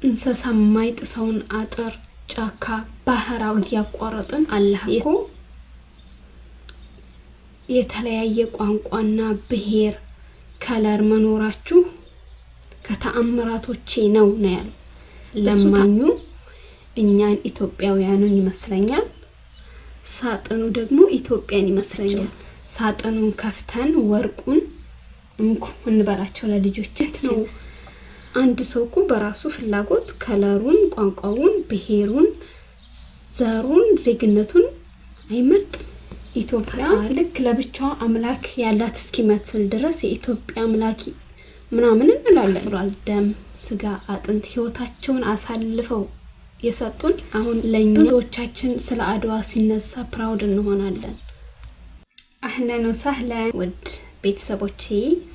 እንስሳ ማይጥሰውን አጥር ጫካ ባህራው ያቋረጥን አላህ እኮ የተለያየ ቋንቋና ብሔር ከለር መኖራችሁ ከተአምራቶቼ ነው ያለው። ለማኙ እኛን ኢትዮጵያውያኑን ይመስለኛል፣ ሳጥኑ ደግሞ ኢትዮጵያን ይመስለኛል። ሳጥኑን ከፍተን ወርቁን እንኩ እንበላቸው ለልጆቻችን ነው። አንድ ሰው እኮ በራሱ ፍላጎት ከለሩን፣ ቋንቋውን፣ ብሔሩን፣ ዘሩን፣ ዜግነቱን አይመርጥም። ኢትዮጵያ ልክ ለብቻዋ አምላክ ያላት እስኪመስል ድረስ የኢትዮጵያ አምላክ ምናምን እንላለን። ደም ስጋ አጥንት ህይወታቸውን አሳልፈው የሰጡን አሁን ለኞቻችን ስለ አድዋ ሲነሳ ፕራውድ እንሆናለን። አህለን ወሰህለን ውድ ቤተሰቦቼ፣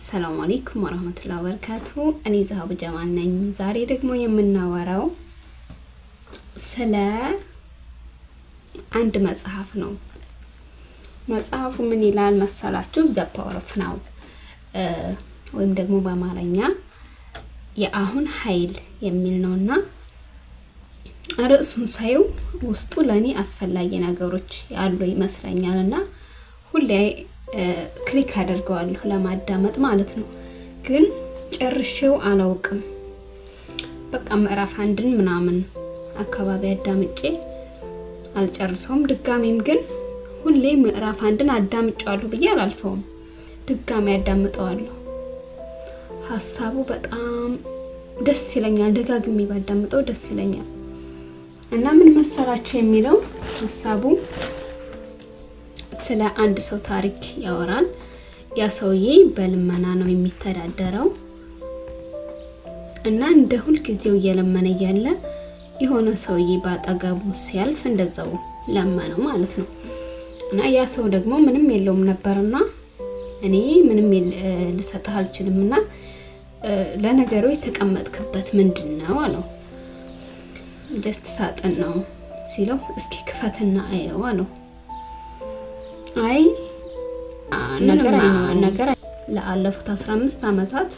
ሰላም አለይኩም ወራህመቱላሂ ወበረካቱ። እኔ ዛሃቡ ጀማል ነኝ። ዛሬ ደግሞ የምናወራው ስለ አንድ መጽሐፍ ነው። መጽሐፉ ምን ይላል መሰላችሁ? ዘ ፓወር ኦፍ ናው ወይም ደግሞ በአማርኛ የአሁን ኃይል የሚል ነውና ርዕሱን ሳየው ውስጡ ለኔ አስፈላጊ ነገሮች ያሉ ይመስለኛልና ሁሌ ክሊክ አድርገዋለሁ ለማዳመጥ ማለት ነው። ግን ጨርሼው አላውቅም። በቃ ምዕራፍ አንድን ምናምን አካባቢ አዳምጬ አልጨርሰውም። ድጋሜም ግን ሁሌ ምዕራፍ አንድን አዳምጫለሁ ብዬ አላልፈውም። ድጋሜ አዳምጠዋለሁ። ሐሳቡ በጣም ደስ ይለኛል። ደጋግሜ ባዳምጠው ደስ ይለኛል። እና ምን መሰላችሁ የሚለው ሐሳቡ ስለ አንድ ሰው ታሪክ ያወራል። ያ ሰውዬ በልመና ነው የሚተዳደረው እና እንደ ሁሉ ጊዜው እየለመነ ያለ የሆነ ሰውዬ ባጠገቡ ሲያልፍ እንደዛው ለመነው ማለት ነው። እና ያ ሰው ደግሞ ምንም የለውም ነበርና እኔ ምንም ልሰጥህ አልችልምና ለነገሩ የተቀመጥክበት ምንድነው አለው። ደስት ሳጥን ነው ሲለው እስኪ ክፈትና አየው አለው። አይ ነገር ለአለፉት 15 አመታት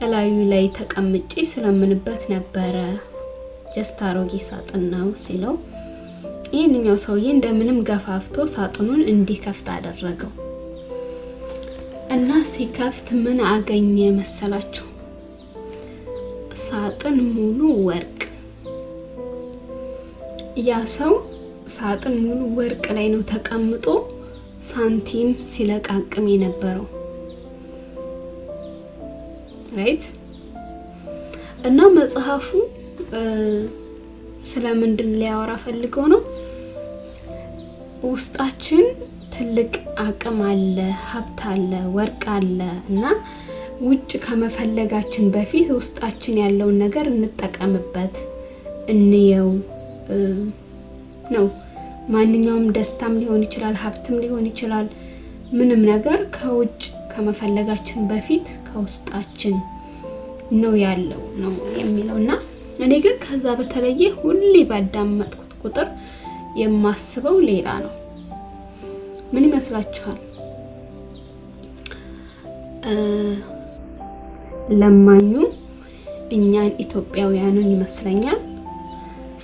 እላዩ ላይ ተቀምጬ ስለምንበት ነበረ። ጀስት አሮጌ ሳጥን ነው ሲለው ይሄንኛው ሰውዬ እንደምንም ገፋፍቶ ሳጥኑን እንዲከፍት አደረገው እና ሲከፍት ምን አገኘ መሰላችሁ? ሳጥን ሙሉ ወርቅ። ያ ሰው ሳጥን ሙሉ ወርቅ ላይ ነው ተቀምጦ ሳንቲም ሲለቃቅም የነበረው ራይት። እና መጽሐፉ ስለምንድን ሊያወራ ፈልገው ነው? ውስጣችን ትልቅ አቅም አለ፣ ሀብት አለ፣ ወርቅ አለ እና ውጭ ከመፈለጋችን በፊት ውስጣችን ያለውን ነገር እንጠቀምበት፣ እንየው ነው። ማንኛውም ደስታም ሊሆን ይችላል፣ ሀብትም ሊሆን ይችላል። ምንም ነገር ከውጭ ከመፈለጋችን በፊት ከውስጣችን ነው ያለው ነው የሚለውና እኔ ግን ከዛ በተለየ ሁሌ ባዳመጥኩት ቁጥር የማስበው ሌላ ነው። ምን ይመስላችኋል? ለማኙ እኛን ኢትዮጵያውያኑን ይመስለኛል፣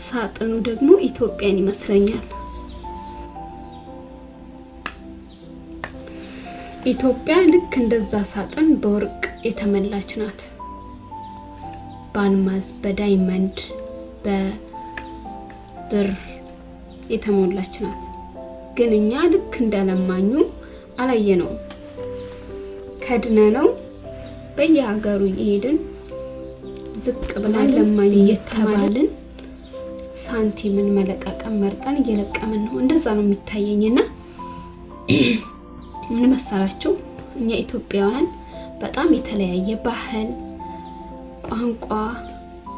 ሳጥኑ ደግሞ ኢትዮጵያን ይመስለኛል። ኢትዮጵያ ልክ እንደዛ ሳጥን በወርቅ የተመላች ናት። በአልማዝ፣ በዳይመንድ፣ በብር የተሞላች ናት። ግን እኛ ልክ እንደለማኙ አላየነውም። ከድነነው በየሀገሩ እየሄድን ዝቅ ብለን ለማኝ እየተባልን ሳንቲምን መለቃቀም መርጠን እየለቀምን ነው። እንደዛ ነው የሚታየኝና ምን መሰላችሁ? እኛ ኢትዮጵያውያን በጣም የተለያየ ባህል፣ ቋንቋ፣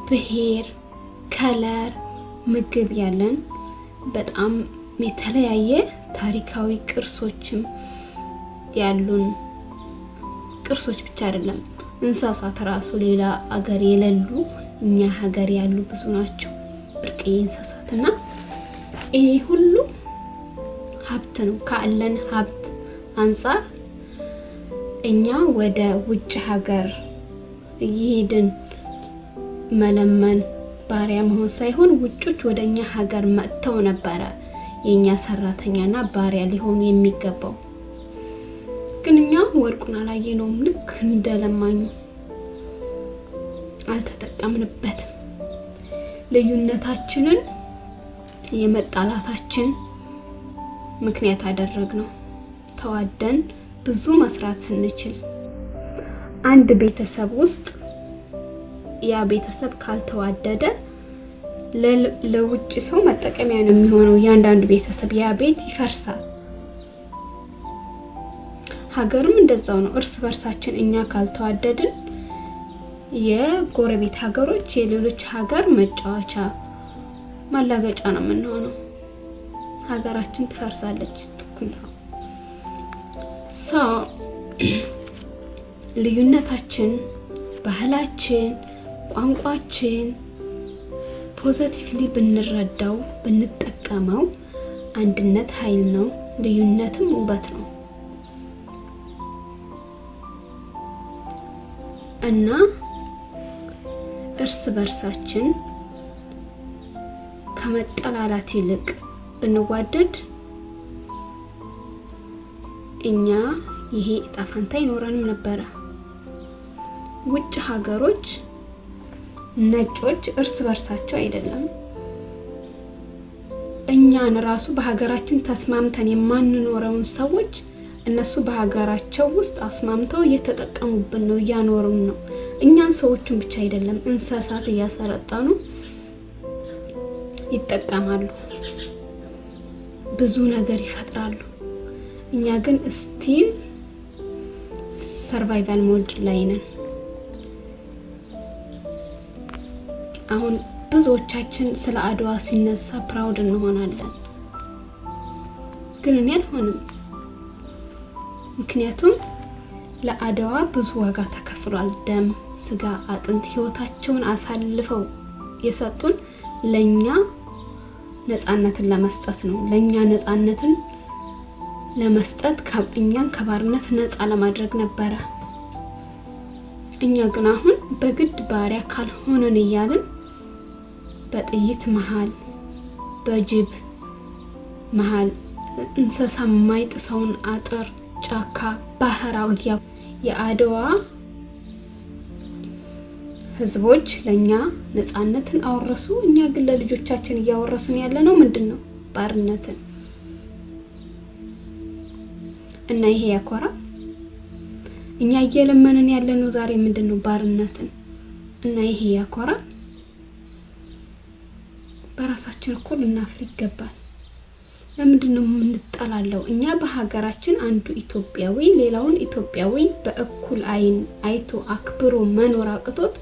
ብሔር፣ ከለር፣ ምግብ ያለን በጣም የተለያየ ታሪካዊ ቅርሶችም ያሉን ቅርሶች ብቻ አይደለም፣ እንስሳት ራሱ ሌላ አገር የሌሉ እኛ ሀገር ያሉ ብዙ ናቸው ብርቅዬ እንስሳትና ይሄ ሁሉ ሀብት ነው። ካለን ሀብት አንፃር እኛ ወደ ውጭ ሀገር እየሄድን መለመን ባሪያ መሆን ሳይሆን ውጮች ወደኛ ሀገር መጥተው ነበረ የኛ ሰራተኛና ባሪያ ሊሆኑ የሚገባው። ግን እኛ ወርቁን አላየነውም። ልክ እንደለማኙ አልተጠቀምንበትም። ልዩነታችንን የመጣላታችን ምክንያት አደረግነው። ተዋደን ብዙ መስራት ስንችል አንድ ቤተሰብ ውስጥ ያ ቤተሰብ ካልተዋደደ ለውጭ ሰው መጠቀሚያ ነው የሚሆነው። ያንዳንዱ ቤተሰብ ያ ቤት ይፈርሳል። ሀገርም እንደዛው ነው። እርስ በርሳችን እኛ ካልተዋደድን የጎረቤት ሀገሮች የሌሎች ሀገር መጫወቻ ማላገጫ ነው የምንሆነው። ሀገራችን ትፈርሳለች። ልዩነታችን፣ ባህላችን፣ ቋንቋችን ፖዚቲቭሊ ብንረዳው ብንጠቀመው አንድነት ኃይል ነው፣ ልዩነትም ውበት ነው እና እርስ በርሳችን ከመጠላላት ይልቅ ብንዋደድ እኛ ይሄ እጣ ፈንታ ይኖረንም ነበረ። ውጭ ሀገሮች ነጮች እርስ በርሳቸው አይደለም እኛን ራሱ በሀገራችን ተስማምተን የማንኖረውን ሰዎች እነሱ በሀገራቸው ውስጥ አስማምተው እየተጠቀሙብን ነው፣ እያኖሩን ነው። እኛን ሰዎችን ብቻ አይደለም እንስሳት እያሰለጠኑ ይጠቀማሉ፣ ብዙ ነገር ይፈጥራሉ። እኛ ግን ስቲል ሰርቫይቫል ሞድ ላይ ነን። አሁን ብዙዎቻችን ስለ አድዋ ሲነሳ ፕራውድ እንሆናለን፣ ግን እኔ አልሆንም። ምክንያቱም ለአድዋ ብዙ ዋጋ ተከፍሏል። ደም፣ ስጋ፣ አጥንት ህይወታቸውን አሳልፈው የሰጡን ለኛ ነፃነትን ለመስጠት ነው። ለኛ ነፃነትን ለመስጠት እኛን ከባርነት ነፃ ለማድረግ ነበረ። እኛ ግን አሁን በግድ ባሪያ ካልሆነን እያልን በጥይት መሃል፣ በጅብ መሃል፣ እንስሳ የማይጥሰውን አጥር፣ ጫካ፣ ባህር አውጊያ የአድዋ ህዝቦች ለኛ ነፃነትን አወረሱ። እኛ ግን ለልጆቻችን እያወረስን ያለነው ምንድነው? ባርነትን። እና ይሄ ያኮራ። እኛ እየለመንን ያለነው ዛሬ ምንድነው? ባርነትን። እና ይሄ ያኮራ። በራሳችን እኮ ልናፍር ይገባል። ለምንድነው የምንጠላለው? እኛ በሀገራችን አንዱ ኢትዮጵያዊ ሌላውን ኢትዮጵያዊ በእኩል አይን አይቶ አክብሮ መኖር አቅቶት፣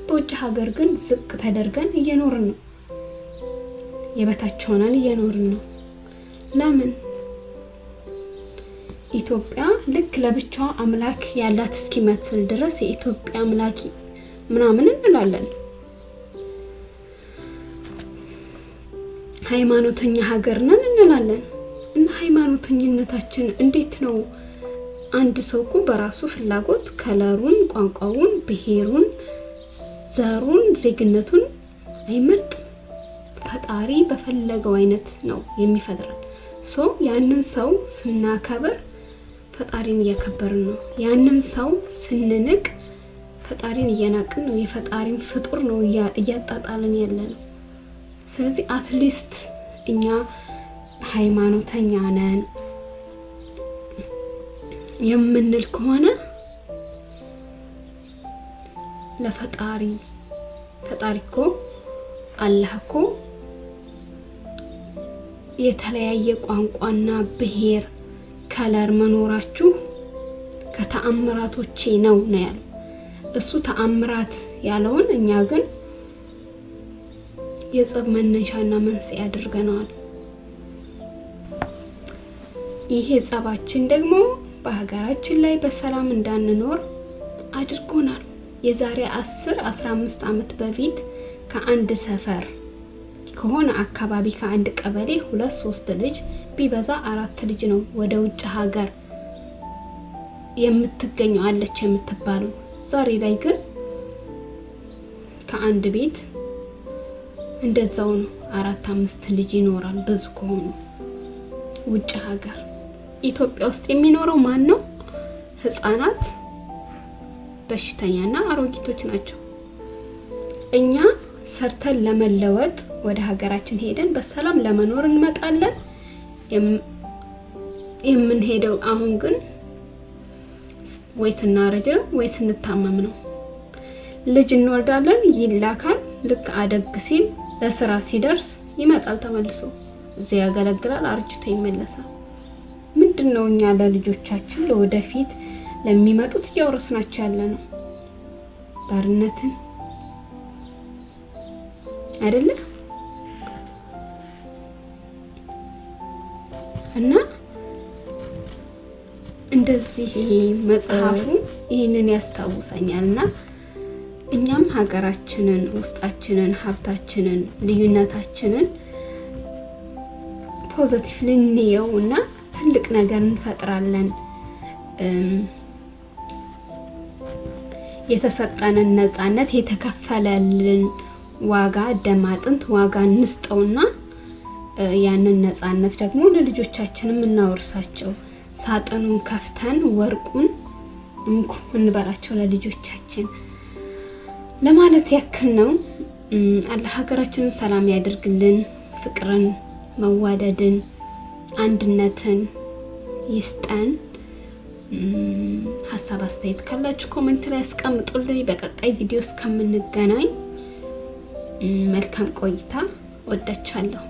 በውጭ ሀገር ግን ዝቅ ተደርገን እየኖርን ነው። የበታች ሆነን እየኖርን ነው። ለምን? ኢትዮጵያ ልክ ለብቻዋ አምላክ ያላት እስኪመስል ድረስ የኢትዮጵያ አምላክ ምናምን እንላለን። ሃይማኖተኛ ሀገር ነን እንላለን። እና ሃይማኖተኝነታችን እንዴት ነው? አንድ ሰው እኮ በራሱ ፍላጎት ከለሩን፣ ቋንቋውን፣ ብሔሩን፣ ዘሩን፣ ዜግነቱን አይመርጥም። ፈጣሪ በፈለገው አይነት ነው የሚፈጥረን። ያንን ሰው ስናከብር ፈጣሪን እያከበርን ነው። ያንን ሰው ስንንቅ ፈጣሪን እየናቅን ነው። የፈጣሪን ፍጡር ነው እያጣጣልን ያለነው። ስለዚህ አትሊስት እኛ ሃይማኖተኛ ነን የምንል ከሆነ ለፈጣሪ እኮ አላህ እኮ የተለያየ ቋንቋና ብሔር ከለር መኖራችሁ ከተአምራቶቼ ነው ያለው። እሱ ተአምራት ያለውን እኛ ግን የጸብ መነሻና መንስኤ አድርገናል። ይሄ ጸባችን ደግሞ በሀገራችን ላይ በሰላም እንዳንኖር አድርጎናል። የዛሬ 10-15 ዓመት በፊት ከአንድ ሰፈር ከሆነ አካባቢ ከአንድ ቀበሌ 2-3 ልጅ ቢበዛ 4 ልጅ ነው ወደ ውጭ ሀገር የምትገኘው አለች የምትባለው። ዛሬ ላይ ግን ከአንድ ቤት እንደዛው ነው። 4-5 ልጅ ይኖራል ብዙ ከሆኑ ውጭ ሀገር። ኢትዮጵያ ውስጥ የሚኖረው ማን ነው? ህፃናት፣ በሽተኛና አሮጊቶች ናቸው። እኛ ሰርተን ለመለወጥ ወደ ሀገራችን ሄደን በሰላም ለመኖር እንመጣለን። የምንሄደው አሁን ግን ወይ ስናረጅ ነው ወይ ስንታመም ነው። ልጅ እንወልዳለን፣ ይላካል። ልክ አደግ ሲል ለስራ ሲደርስ ይመጣል ተመልሶ እዚህ ያገለግላል፣ አርጅቶ ይመለሳል። ምንድነው እኛ ለልጆቻችን ለወደፊት ለሚመጡት እያወረስናቸው ያለ ነው? ባርነትን አይደለ? እና እንደዚህ መጽሐፉ ይህንን ያስታውሰኛልና እኛም ሀገራችንን፣ ውስጣችንን፣ ሀብታችንን፣ ልዩነታችንን ፖዚቲቭ ልንየውና ትልቅ ነገር እንፈጥራለን። የተሰጠንን ነፃነት የተከፈለልን ዋጋ ደም አጥንት ዋጋ እንስጠውና ያንን ነፃነት ደግሞ ለልጆቻችንም እናወርሳቸው። ሳጥኑን ከፍተን ወርቁን እንኩ እንበላቸው ለልጆቻችን ለማለት ያክል ነው። አላህ ሀገራችንን ሰላም ያደርግልን፣ ፍቅርን፣ መዋደድን፣ አንድነትን ይስጠን። ሀሳብ አስተያየት ካላችሁ ኮሜንት ላይ አስቀምጡልኝ። በቀጣይ ቪዲዮ እስከምንገናኝ መልካም ቆይታ። ወዳችኋለሁ።